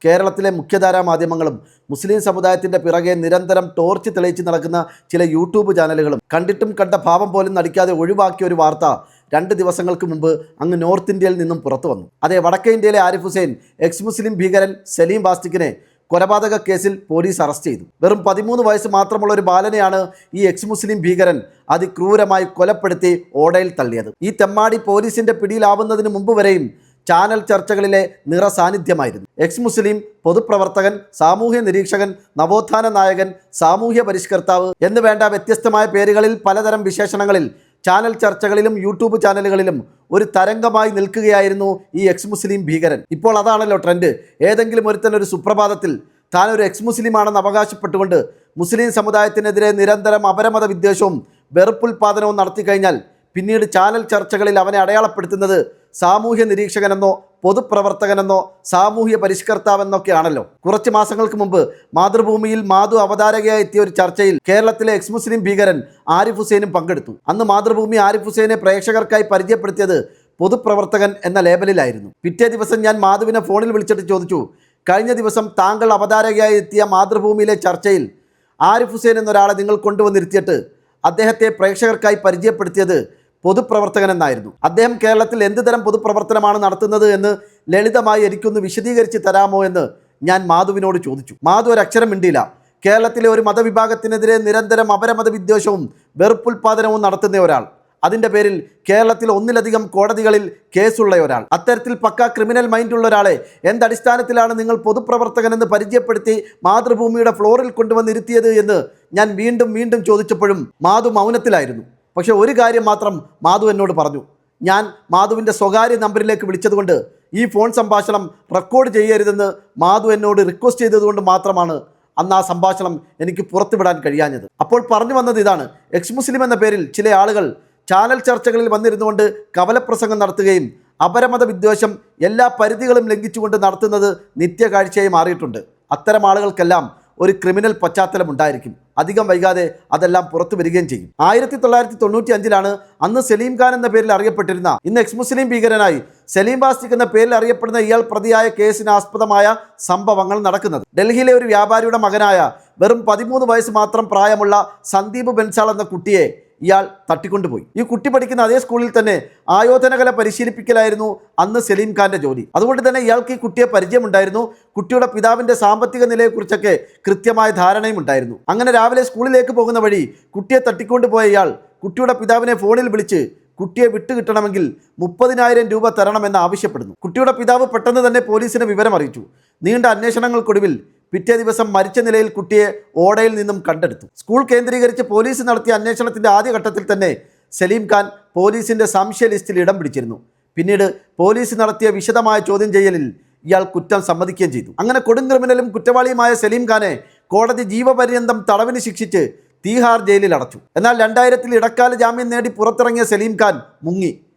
കേരളത്തിലെ മുഖ്യധാരാ മാധ്യമങ്ങളും മുസ്ലിം സമുദായത്തിൻ്റെ പിറകെ നിരന്തരം ടോർച്ച് തെളിയിച്ച് നടക്കുന്ന ചില യൂട്യൂബ് ചാനലുകളും കണ്ടിട്ടും കണ്ട ഭാവം പോലും നടിക്കാതെ ഒഴിവാക്കിയ ഒരു വാർത്ത 2 ദിവസങ്ങൾക്ക് മുമ്പ് അങ്ങ് നോർത്ത് ഇന്ത്യയിൽ നിന്നും പുറത്തു വന്നു. അതെ, വടക്കേ ഇന്ത്യയിലെ ആരിഫ് ഹുസൈൻ എക്സ് മുസ്ലിം ഭീകരൻ സലീം ബാസ്തിക്കിനെ കൊലപാതക കേസിൽ പോലീസ് അറസ്റ്റ് ചെയ്തു. വെറും 13 വയസ്സ് മാത്രമുള്ള ഒരു ബാലനെയാണ് ഈ എക്സ് മുസ്ലിം ഭീകരൻ അതിക്രൂരമായി കൊലപ്പെടുത്തി ഓടയിൽ തള്ളിയത്. ഈ തെമ്മാടി പോലീസിന്റെ പിടിയിലാവുന്നതിന് മുമ്പ് വരെയും ചാനൽ ചർച്ചകളിലെ നിറസാന്നിധ്യമായിരുന്നു. എക്സ് മുസ്ലിം, പൊതുപ്രവർത്തകൻ, സാമൂഹ്യ നിരീക്ഷകൻ, നവോത്ഥാന നായകൻ, സാമൂഹ്യ പരിഷ്കർത്താവ് എന്ന് വേണ്ട വ്യത്യസ്തമായ പേരുകളിൽ പലതരം വിശേഷണങ്ങളിൽ ചാനൽ ചർച്ചകളിലും യൂട്യൂബ് ചാനലുകളിലും ഒരു തരംഗമായി നിൽക്കുകയായിരുന്നു ഈ എക്സ് മുസ്ലിം ഭീകരൻ. ഇപ്പോൾ അതാണല്ലോ ട്രെൻഡ്. ഏതെങ്കിലും ഒരുത്തൻ ഒരു സുപ്രഭാതത്തിൽ താൻ ഒരു എക്സ് മുസ്ലിമാണെന്ന് അവകാശപ്പെട്ടുകൊണ്ട് മുസ്ലിം സമുദായത്തിനെതിരെ നിരന്തരം അപരമത വിദ്വേഷവും വെറുപ്പുൽപാദനവും നടത്തി കഴിഞ്ഞാൽ പിന്നീട് ചാനൽ ചർച്ചകളിൽ അവനെ അടയാളപ്പെടുത്തുന്നത് സാമൂഹ്യ നിരീക്ഷകനെന്നോ പൊതുപ്രവർത്തകനെന്നോ സാമൂഹ്യ പരിഷ്കർത്താവെന്നൊക്കെയാണല്ലോ. കുറച്ച് മാസങ്ങൾക്ക് മുമ്പ് മാതൃഭൂമിയിൽ മാധു അവതാരകയായി എത്തിയ ഒരു ചർച്ചയിൽ കേരളത്തിലെ എക്സ് മുസ്ലിം ഭീകരൻ ആരിഫ് ഹുസൈനും പങ്കെടുത്തു. അന്ന് മാതൃഭൂമി ആരിഫ് ഹുസൈനെ പ്രേക്ഷകർക്കായി പരിചയപ്പെടുത്തിയത് പൊതുപ്രവർത്തകൻ എന്ന ലേബലിലായിരുന്നു. പിറ്റേ ദിവസം ഞാൻ മാധുവിനെ ഫോണിൽ വിളിച്ചിട്ട് ചോദിച്ചു, കഴിഞ്ഞ ദിവസം താങ്കൾ അവതാരകയായി എത്തിയ മാതൃഭൂമിയിലെ ചർച്ചയിൽ ആരിഫ് ഹുസൈൻ എന്നൊരാളെ നിങ്ങൾ കൊണ്ടുവന്നിരുത്തിയിട്ട് അദ്ദേഹത്തെ പ്രേക്ഷകർക്കായി പരിചയപ്പെടുത്തിയത് പൊതുപ്രവർത്തകൻ എന്നായിരുന്നു. അദ്ദേഹം കേരളത്തിൽ എന്ത് തരം പൊതുപ്രവർത്തനമാണ് നടത്തുന്നത് എന്ന് ലളിതമായി എനിക്കൊന്ന് വിശദീകരിച്ച് തരാമോ എന്ന് ഞാൻ മാധുവിനോട് ചോദിച്ചു. മാധു ഒരക്ഷരം മിണ്ടിയില്ല. കേരളത്തിലെ ഒരു മതവിഭാഗത്തിനെതിരെ നിരന്തരം അപരമത വിദ്വേഷവും വെറുപ്പുൽപാദനവും നടത്തുന്ന ഒരാൾ, അതിൻ്റെ പേരിൽ കേരളത്തിൽ ഒന്നിലധികം കോടതികളിൽ കേസുള്ള ഒരാൾ, അത്തരത്തിൽ പക്ക ക്രിമിനൽ മൈൻഡുള്ള ഒരാളെ എന്തടിസ്ഥാനത്തിലാണ് നിങ്ങൾ പൊതുപ്രവർത്തകനെന്ന് പരിചയപ്പെടുത്തി മാതൃഭൂമിയുടെ ഫ്ലോറിൽ കൊണ്ടുവന്നിരുത്തിയത് എന്ന് ഞാൻ വീണ്ടും വീണ്ടും ചോദിച്ചപ്പോഴും മാധു മൗനത്തിലായിരുന്നു. പക്ഷേ ഒരു കാര്യം മാത്രം മാധു എന്നോട് പറഞ്ഞു. ഞാൻ മാധുവിൻ്റെ സ്വകാര്യ നമ്പറിലേക്ക് വിളിച്ചതുകൊണ്ട് ഈ ഫോൺ സംഭാഷണം റെക്കോർഡ് ചെയ്യരുതെന്ന് മാധു എന്നോട് റിക്വസ്റ്റ് ചെയ്തതുകൊണ്ട് മാത്രമാണ് അന്ന് ആ സംഭാഷണം എനിക്ക് പുറത്തുവിടാൻ കഴിയാഞ്ഞത്. അപ്പോൾ പറഞ്ഞു വന്നത് ഇതാണ്: എക്സ് മുസ്ലിം എന്ന പേരിൽ ചില ആളുകൾ ചാനൽ ചർച്ചകളിൽ വന്നിരുന്നുകൊണ്ട് കവലപ്രസംഗം നടത്തുകയും അപരമത വിദ്വേഷം എല്ലാ പരിധികളും ലംഘിച്ചുകൊണ്ട് നടത്തുന്നത് നിത്യകാഴ്ചയായി മാറിയിട്ടുണ്ട്. അത്തരം ആളുകൾക്കെല്ലാം ഒരു ക്രിമിനൽ പശ്ചാത്തലം ഉണ്ടായിരിക്കും. അധികം വൈകാതെ അതെല്ലാം പുറത്തു വരികയും ചെയ്യും. 1995 അന്ന് സലീം ഖാൻ എന്ന പേരിൽ അറിയപ്പെട്ടിരുന്ന, ഇന്ന് എക്സ് മുസ്ലിം ഭീകരനായി സലീം ബാസ്തിക് എന്ന പേരിൽ അറിയപ്പെടുന്ന ഇയാൾ പ്രതിയായ കേസിന് ആസ്പദമായ സംഭവങ്ങൾ നടക്കുന്നത്. ഡൽഹിയിലെ ഒരു വ്യാപാരിയുടെ മകനായ വെറും 13 വയസ്സ് മാത്രം പ്രായമുള്ള സന്ദീപ് ബൻസാൾ എന്ന കുട്ടിയെ ഇയാൾ തട്ടിക്കൊണ്ടുപോയി. ഈ കുട്ടി പഠിക്കുന്ന അതേ സ്കൂളിൽ തന്നെ ആയോധനകല പരിശീലിപ്പിക്കലായിരുന്നു അന്ന് സലീം ഖാന്റെ ജോലി. അതുകൊണ്ട് തന്നെ ഇയാൾക്ക് ഈ കുട്ടിയെ പരിചയമുണ്ടായിരുന്നു. കുട്ടിയുടെ പിതാവിൻ്റെ സാമ്പത്തിക നിലയെക്കുറിച്ചൊക്കെ കൃത്യമായ ധാരണയും ഉണ്ടായിരുന്നു. അങ്ങനെ രാവിലെ സ്കൂളിലേക്ക് പോകുന്ന വഴി കുട്ടിയെ തട്ടിക്കൊണ്ടുപോയ ഇയാൾ കുട്ടിയുടെ പിതാവിനെ ഫോണിൽ വിളിച്ച് കുട്ടിയെ വിട്ടുകിട്ടണമെങ്കിൽ 30,000 രൂപ തരണമെന്ന് ആവശ്യപ്പെടുന്നു. കുട്ടിയുടെ പിതാവ് പെട്ടെന്ന് തന്നെ പോലീസിനെ വിവരം അറിയിച്ചു. നീണ്ട അന്വേഷണങ്ങൾക്കൊടുവിൽ പിറ്റേ ദിവസം മരിച്ച നിലയിൽ കുട്ടിയെ ഓടയിൽ നിന്നും കണ്ടെടുത്തു. സ്കൂൾ കേന്ദ്രീകരിച്ച് പോലീസ് നടത്തിയ അന്വേഷണത്തിൻ്റെ ആദ്യഘട്ടത്തിൽ തന്നെ സലീം ഖാൻ പോലീസിൻ്റെ സംശയ ലിസ്റ്റിൽ ഇടം പിടിച്ചിരുന്നു. പിന്നീട് പോലീസ് നടത്തിയ വിശദമായ ചോദ്യം ചെയ്യലിൽ ഇയാൾ കുറ്റം സമ്മതിക്കുകയും ചെയ്തു. അങ്ങനെ കൊടും ക്രിമിനലും കുറ്റവാളിയുമായ സലീം ഖാനെ കോടതി ജീവപര്യന്തം തടവിന് ശിക്ഷിച്ച് തീഹാർ ജയിലിൽ അടച്ചു. എന്നാൽ 2000 ഇടക്കാല ജാമ്യം നേടി പുറത്തിറങ്ങിയ സലീം ഖാൻ മുങ്ങി.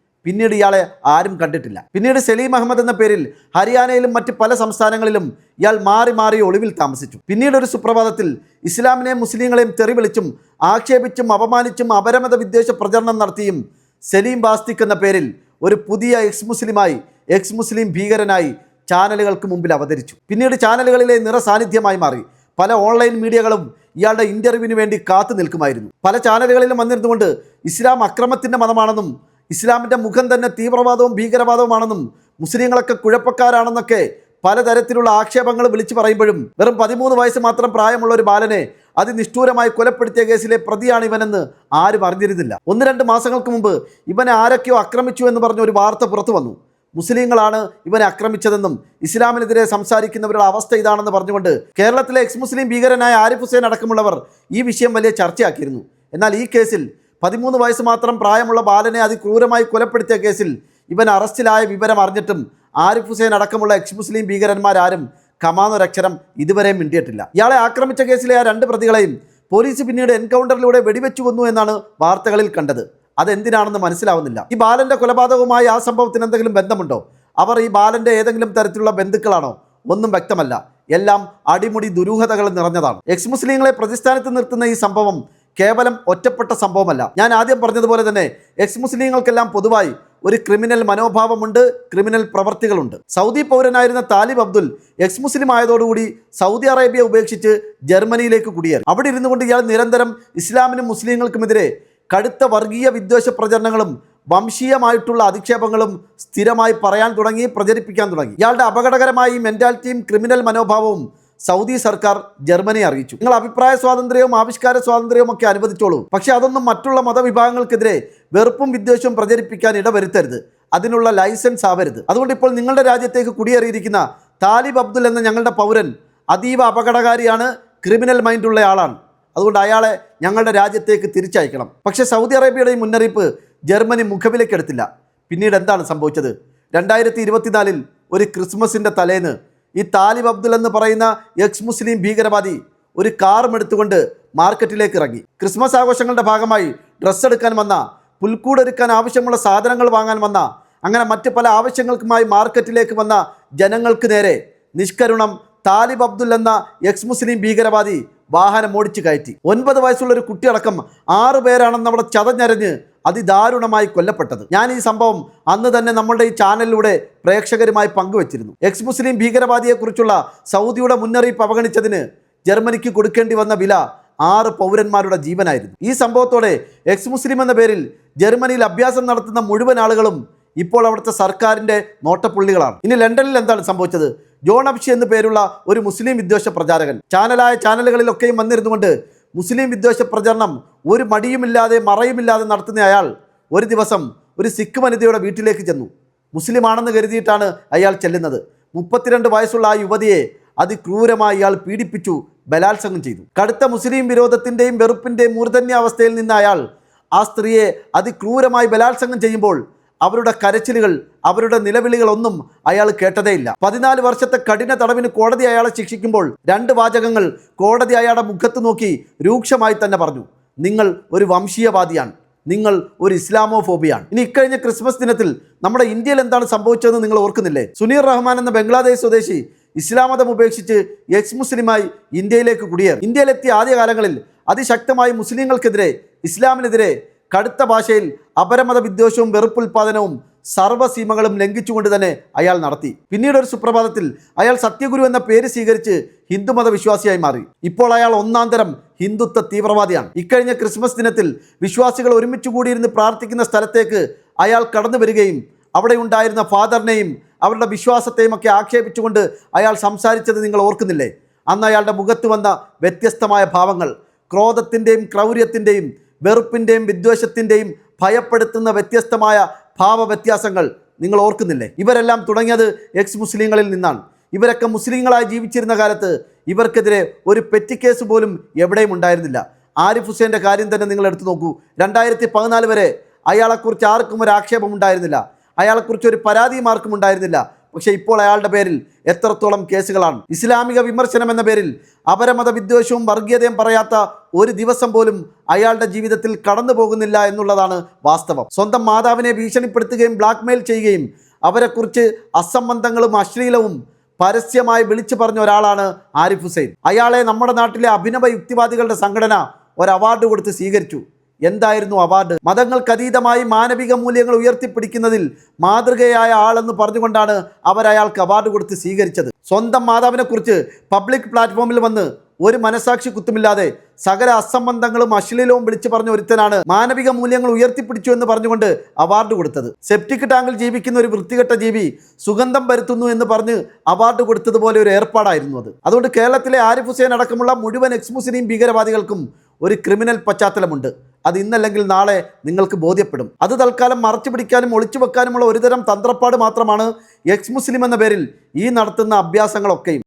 പിന്നീട് ഇയാളെ ആരും കണ്ടിട്ടില്ല. പിന്നീട് സലീം അഹമ്മദ് എന്ന പേരിൽ ഹരിയാനയിലും മറ്റ് പല സംസ്ഥാനങ്ങളിലും ഇയാൾ മാറി മാറി ഒളിവിൽ താമസിച്ചു. പിന്നീട് ഒരു സുപ്രഭാതത്തിൽ ഇസ്ലാമിനെയും മുസ്ലിങ്ങളെയും തെറി വിളിച്ചും ആക്ഷേപിച്ചും അപമാനിച്ചും അപരമത വിദ്വേഷ പ്രചരണം നടത്തിയും സലീം ബാസ്തിക് എന്ന പേരിൽ ഒരു പുതിയ എക്സ് മുസ്ലിമായി, എക്സ് മുസ്ലിം ഭീകരനായി ചാനലുകൾക്ക് മുമ്പിൽ അവതരിച്ചു. പിന്നീട് ചാനലുകളിലെ നിറസാന്നിധ്യമായി മാറി. പല ഓൺലൈൻ മീഡിയകളും ഇയാളുടെ ഇൻ്റർവ്യൂവിന് വേണ്ടി കാത്തു നിൽക്കുമായിരുന്നു. പല ചാനലുകളിലും വന്നിരുന്നുകൊണ്ട് ഇസ്ലാം അക്രമത്തിൻ്റെ മതമാണെന്നും ഇസ്ലാമിൻ്റെ മുഖം തന്നെ തീവ്രവാദവും ഭീകരവാദവുമാണെന്നും മുസ്ലിങ്ങളൊക്കെ കുഴപ്പക്കാരാണെന്നൊക്കെ പലതരത്തിലുള്ള ആക്ഷേപങ്ങൾ വിളിച്ചു പറയുമ്പോഴും വെറും 13 വയസ്സ് മാത്രം പ്രായമുള്ള ഒരു ബാലനെ അതിനിഷ്ഠൂരമായി കൊലപ്പെടുത്തിയ കേസിലെ പ്രതിയാണ് ഇവനെന്ന് ആരും അറിഞ്ഞിരുന്നില്ല. 1-2 മാസങ്ങൾക്ക് മുമ്പ് ഇവനെ ആരൊക്കെയോ ആക്രമിച്ചു എന്ന് പറഞ്ഞ ഒരു വാർത്ത പുറത്തു വന്നു. മുസ്ലിങ്ങളാണ് ഇവനെ ആക്രമിച്ചതെന്നും ഇസ്ലാമിനെതിരെ സംസാരിക്കുന്നവരുടെ അവസ്ഥ ഇതാണെന്ന് പറഞ്ഞുകൊണ്ട് കേരളത്തിലെ എക്സ് മുസ്ലിം ഭീകരനായ ആരിഫ് ഹുസൈൻ അടക്കമുള്ളവർ ഈ വിഷയം വലിയ ചർച്ചയാക്കിയിരുന്നു. എന്നാൽ ഈ കേസിൽ 13 വയസ്സ് മാത്രം പ്രായമുള്ള ബാലനെ അതിക്രൂരമായി കൊലപ്പെടുത്തിയ കേസിൽ ഇവൻ അറസ്റ്റിലായ വിവരം അറിഞ്ഞിട്ടും ആരിഫ് ഹുസൈൻ അടക്കമുള്ള എക്സ് മുസ്ലിം ഭീകരന്മാരാരും കമാന്നൊരക്ഷരം ഇതുവരെ മിണ്ടിയിട്ടില്ല. ഇയാളെ ആക്രമിച്ച കേസിലെ ആ 2 പ്രതികളെയും പോലീസ് പിന്നീട് എൻകൗണ്ടറിലൂടെ വെടിവെച്ചു കൊന്നു എന്നാണ് വാർത്തകളിൽ കണ്ടത്. അതെന്തിനാണെന്ന് മനസ്സിലാവുന്നില്ല. ഈ ബാലൻ്റെ കൊലപാതകവുമായി ആ സംഭവത്തിന് എന്തെങ്കിലും ബന്ധമുണ്ടോ? അവർ ഈ ബാലൻ്റെ ഏതെങ്കിലും തരത്തിലുള്ള ബന്ധുക്കളാണോ? ഒന്നും വ്യക്തമല്ല. എല്ലാം അടിമുടി ദുരൂഹതകൾ നിറഞ്ഞതാണ്. എക്സ് മുസ്ലിങ്ങളെ പ്രതിസ്ഥാനത്ത് നിർത്തുന്ന ഈ സംഭവം കേവലം ഒറ്റപ്പെട്ട സംഭവമല്ല. ഞാൻ ആദ്യം പറഞ്ഞതുപോലെ തന്നെ എക്സ് മുസ്ലിങ്ങൾക്കെല്ലാം പൊതുവായി ഒരു ക്രിമിനൽ മനോഭാവമുണ്ട്, ക്രിമിനൽ പ്രവർത്തികളുണ്ട്. സൗദി പൗരനായിരുന്ന താലിബ് അബ്ദുൽ എക്സ് മുസ്ലിം ആയതോടുകൂടി സൗദി അറേബ്യ ഉപേക്ഷിച്ച് ജർമ്മനിയിലേക്ക് കുടിയേറി. അവിടെ ഇരുന്നു കൊണ്ട് ഇയാൾ നിരന്തരം ഇസ്ലാമിനും മുസ്ലിങ്ങൾക്കുമെതിരെ കടുത്ത വർഗീയ വിദ്വേഷ പ്രചരണങ്ങളും വംശീയമായിട്ടുള്ള അധിക്ഷേപങ്ങളും സ്ഥിരമായി പറയാൻ തുടങ്ങി, പ്രചരിപ്പിക്കാൻ തുടങ്ങി. ഇയാളുടെ അപകടകരമായ ഈ മെന്റാലിറ്റിയും ക്രിമിനൽ മനോഭാവവും സൗദി സർക്കാർ ജർമ്മനിയെ അറിയിച്ചു. നിങ്ങൾ അഭിപ്രായ സ്വാതന്ത്ര്യവും ആവിഷ്കാര സ്വാതന്ത്ര്യവും ഒക്കെ അനുവദിച്ചോളൂ, പക്ഷേ അതൊന്നും മറ്റുള്ള മതവിഭാഗങ്ങൾക്കെതിരെ വെറുപ്പും വിദ്വേഷവും പ്രചരിപ്പിക്കാൻ ഇടവരുത്തരുത്, അതിനുള്ള ലൈസൻസ് ആവരുത്. അതുകൊണ്ട് ഇപ്പോൾ നിങ്ങളുടെ രാജ്യത്തേക്ക് കുടിയേറിയിരിക്കുന്ന താലിബ് അബ്ദുൽ എന്ന ഞങ്ങളുടെ പൗരൻ അതീവ അപകടകാരിയാണ്, ക്രിമിനൽ മൈൻഡുള്ള ആളാണ്. അതുകൊണ്ട് അയാളെ ഞങ്ങളുടെ രാജ്യത്തേക്ക് തിരിച്ചയക്കണം. പക്ഷേ സൗദി അറേബ്യയുടെ ഈ മുന്നറിയിപ്പ് ജർമ്മനി മുഖവിലേക്കെടുത്തില്ല. പിന്നീട് എന്താണ് സംഭവിച്ചത്? 2024 ഒരു ക്രിസ്മസിൻ്റെ തലേന്ന് ഈ താലിബ് അബ്ദുൽ എന്ന് പറയുന്ന എക്സ് മുസ്ലിം ഭീകരവാദി ഒരു കാറും എടുത്തുകൊണ്ട് മാർക്കറ്റിലേക്ക് ഇറങ്ങി. ക്രിസ്മസ് ആഘോഷങ്ങളുടെ ഭാഗമായി ഡ്രസ്സ് എടുക്കാൻ വന്ന, പുൽക്കൂടൊരുക്കാൻ ആവശ്യമുള്ള സാധനങ്ങൾ വാങ്ങാൻ വന്ന, അങ്ങനെ മറ്റ് പല ആവശ്യങ്ങൾക്കുമായി മാർക്കറ്റിലേക്ക് വന്ന ജനങ്ങൾക്ക് നേരെ നിഷ്കരുണം താലിബ് അബ്ദുൽ എന്ന എക്സ് മുസ്ലിം ഭീകരവാദി വാഹനം ഓടിച്ചു കയറ്റി. 9 വയസ്സുള്ള ഒരു കുട്ടിയടക്കം 6 പേരാണെന്ന് അവിടെ ചതഞ്ഞരഞ്ഞ് അതിദാരുണമായി കൊല്ലപ്പെട്ടത്. ഞാൻ ഈ സംഭവം അന്ന് തന്നെ നമ്മളുടെ ഈ ചാനലിലൂടെ പ്രേക്ഷകരുമായി പങ്കുവച്ചിരുന്നു. എക്സ് മുസ്ലിം ഭീകരവാദിയെക്കുറിച്ചുള്ള സൗദിയുടെ മുന്നറിയിപ്പ് അവഗണിച്ചതിന് ജർമ്മനിക്ക് കൊടുക്കേണ്ടി വന്ന വില 6 പൗരന്മാരുടെ ജീവനായിരുന്നു. ഈ സംഭവത്തോടെ എക്സ് മുസ്ലിം എന്ന പേരിൽ ജർമ്മനിയിൽ അഭ്യാസം നടത്തുന്ന മുഴുവൻ ആളുകളും ഇപ്പോൾ അവിടുത്തെ സർക്കാരിൻ്റെ നോട്ടപ്പുള്ളികളാണ്. ഇനി ലണ്ടനിൽ എന്താണ് സംഭവിച്ചത്? ജോൺ അബ്ഷി എന്നു പേരുള്ള ഒരു മുസ്ലിം വിദ്വേഷ പ്രചാരകൻ ചാനലുകളിലൊക്കെയും വന്നിരുന്നുകൊണ്ട് മുസ്ലിം വിദ്വേഷ പ്രചരണം ഒരു മടിയുമില്ലാതെ മറയുമില്ലാതെ നടത്തുന്ന അയാൾ ഒരു ദിവസം ഒരു സിഖ് വനിതയുടെ വീട്ടിലേക്ക് ചെന്നു. മുസ്ലിമാണെന്ന് കരുതിയിട്ടാണ് അയാൾ ചെല്ലുന്നത്. 32 വയസ്സുള്ള ആ യുവതിയെ അതിക്രൂരമായി ഇയാൾ പീഡിപ്പിച്ചു, ബലാത്സംഗം ചെയ്തു. കടുത്ത മുസ്ലിം വിരോധത്തിൻ്റെയും വെറുപ്പിൻ്റെയും മൂർധന്യാവസ്ഥയിൽ നിന്ന് അയാൾ ആ സ്ത്രീയെ അതിക്രൂരമായി ബലാത്സംഗം ചെയ്യുമ്പോൾ അവരുടെ കരച്ചിലുകൾ, അവരുടെ നിലവിളികളൊന്നും അയാൾ കേട്ടതേയില്ല. 14 വർഷത്തെ കഠിന തടവിന് കോടതി അയാളെ ശിക്ഷിക്കുമ്പോൾ 2 വാചകങ്ങൾ കോടതി അയാളുടെ മുഖത്ത് നോക്കി രൂക്ഷമായി തന്നെ പറഞ്ഞു: നിങ്ങൾ ഒരു വംശീയവാദിയാണ്, നിങ്ങൾ ഒരു ഇസ്ലാമോഫോബിയാണ്. ഇനി ഇക്കഴിഞ്ഞ ക്രിസ്മസ് ദിനത്തിൽ നമ്മുടെ ഇന്ത്യയിൽ എന്താണ് സംഭവിച്ചതെന്ന് നിങ്ങൾ ഓർക്കുന്നില്ലേ? സുനീർ റഹ്മാൻ എന്ന ബംഗ്ലാദേശ് സ്വദേശി ഇസ്ലാം മതം ഉപേക്ഷിച്ച് എക്സ് മുസ്ലിമായി ഇന്ത്യയിലേക്ക് കുടിയേറി. ഇന്ത്യയിലെത്തിയ ആദ്യകാലങ്ങളിൽ അതിശക്തമായി മുസ്ലിങ്ങൾക്കെതിരെ, ഇസ്ലാമിനെതിരെ കടുത്ത ഭാഷയിൽ അപരമത വിദ്വേഷവും വെറുപ്പുൽപാദനവും സർവ്വസീമകളും ലംഘിച്ചുകൊണ്ട് തന്നെ അയാൾ നടത്തി. പിന്നീട് ഒരു സുപ്രഭാതത്തിൽ അയാൾ സത്യഗുരു എന്ന പേര് സ്വീകരിച്ച് ഹിന്ദുമത വിശ്വാസിയായി മാറി. ഇപ്പോൾ അയാൾ ഒന്നാന്തരം ഹിന്ദുത്വ തീവ്രവാദിയാണ്. ഇക്കഴിഞ്ഞ ക്രിസ്മസ് ദിനത്തിൽ വിശ്വാസികൾ ഒരുമിച്ച് കൂടിയിരുന്ന് പ്രാർത്ഥിക്കുന്ന സ്ഥലത്തേക്ക് അയാൾ കടന്നു വരികയും അവിടെ ഉണ്ടായിരുന്ന ഫാദറിനെയും അവരുടെ വിശ്വാസത്തെയും ഒക്കെ ആക്ഷേപിച്ചുകൊണ്ട് അയാൾ സംസാരിച്ചത് നിങ്ങൾ ഓർക്കുന്നില്ലേ? അന്ന് അയാളുടെ മുഖത്ത് വന്ന വ്യത്യസ്തമായ ഭാവങ്ങൾ, ക്രോധത്തിൻ്റെയും ക്രൗര്യത്തിൻ്റെയും വെറുപ്പിൻ്റെയും വിദ്വേഷത്തിൻ്റെയും ഭയപ്പെടുത്തുന്ന വ്യത്യസ്തമായ ഭാവവ്യത്യാസങ്ങൾ നിങ്ങൾ ഓർക്കുന്നില്ലേ? ഇവരെല്ലാം തുടങ്ങിയത് എക്സ് മുസ്ലിങ്ങളിൽ നിന്നാണ്. ഇവരൊക്കെ മുസ്ലിങ്ങളായി ജീവിച്ചിരുന്ന കാലത്ത് ഇവർക്കെതിരെ ഒരു പെറ്റി കേസ് പോലും എവിടെയും ഉണ്ടായിരുന്നില്ല. ആരിഫ് ഹുസൈൻ്റെ കാര്യം തന്നെ നിങ്ങൾ എടുത്തു നോക്കൂ. 2014 വരെ അയാളെക്കുറിച്ച് ആർക്കും ഒരു ആക്ഷേപം ഉണ്ടായിരുന്നില്ല, അയാളെക്കുറിച്ച് ഒരു പരാതിയും ആർക്കും ഉണ്ടായിരുന്നില്ല. പക്ഷേ ഇപ്പോൾ അയാളുടെ പേരിൽ എത്രത്തോളം കേസുകളാണ്. ഇസ്ലാമിക വിമർശനം എന്ന പേരിൽ അപരമത വിദ്വേഷവും വർഗീയതയും പറയാത്ത ഒരു ദിവസം പോലും അയാളുടെ ജീവിതത്തിൽ കടന്നു പോകുന്നില്ല എന്നുള്ളതാണ് വാസ്തവം. സ്വന്തം മാതാവിനെ ഭീഷണിപ്പെടുത്തുകയും ബ്ലാക്ക്മെയിൽ ചെയ്യുകയും അവരെക്കുറിച്ച് അസംബന്ധങ്ങളും അശ്ലീലവും പരസ്യമായി വിളിച്ചു പറഞ്ഞ ഒരാളാണ് ആരിഫ് ഹുസൈൻ. അയാളെ നമ്മുടെ നാട്ടിലെ അഭിനവ യുക്തിവാദികളുടെ സംഘടന ഒരു അവാർഡ് കൊടുത്ത് സ്വീകരിച്ചു. എന്തായിരുന്നു അവാർഡ്? മതങ്ങൾക്കതീതമായി മാനവിക മൂല്യങ്ങൾ ഉയർത്തിപ്പിടിക്കുന്നതിൽ മാതൃകയായ ആളെന്ന് പറഞ്ഞുകൊണ്ടാണ് അവരയാൾക്ക് അവാർഡ് കൊടുത്ത് സ്വീകരിച്ചത്. സ്വന്തം മാതാവിനെക്കുറിച്ച് പബ്ലിക് പ്ലാറ്റ്ഫോമിൽ വന്ന് ഒരു മനസാക്ഷി കുത്തുമില്ലാതെ സകല അസംബന്ധങ്ങളും അശ്ലീലവും വിളിച്ചു പറഞ്ഞ ഒരുത്തനാണ് മാനവിക മൂല്യങ്ങൾ ഉയർത്തിപ്പിടിച്ചു എന്ന് പറഞ്ഞുകൊണ്ട് അവാർഡ് കൊടുത്തത്. സെപ്റ്റിക് ടാങ്കിൽ ജീവിക്കുന്ന ഒരു വൃത്തികെട്ട ജീവി സുഗന്ധം വരുത്തുന്നു എന്ന് പറഞ്ഞ് അവാർഡ് കൊടുത്തതുപോലെ ഒരു ഏർപ്പാടായിരുന്നു അത്. അതുകൊണ്ട് കേരളത്തിലെ ആരിഫ് ഹുസൈൻ അടക്കമുള്ള മുഴുവൻ എക്സ് മുസ്ലിം ഭീകരവാദികൾക്കും ഒരു ക്രിമിനൽ പശ്ചാത്തലമുണ്ട്. അത് ഇന്നല്ലെങ്കിൽ നാളെ നിങ്ങൾക്ക് ബോധ്യപ്പെടും. അത് തൽക്കാലം മറച്ചു പിടിക്കാനും ഒളിച്ചു വെക്കാനുമുള്ള ഒരുതരം തന്ത്രപ്പാട് മാത്രമാണ് എക്സ് മുസ്ലിം എന്ന പേരിൽ ഈ നടത്തുന്ന അഭ്യാസങ്ങളൊക്കെയും.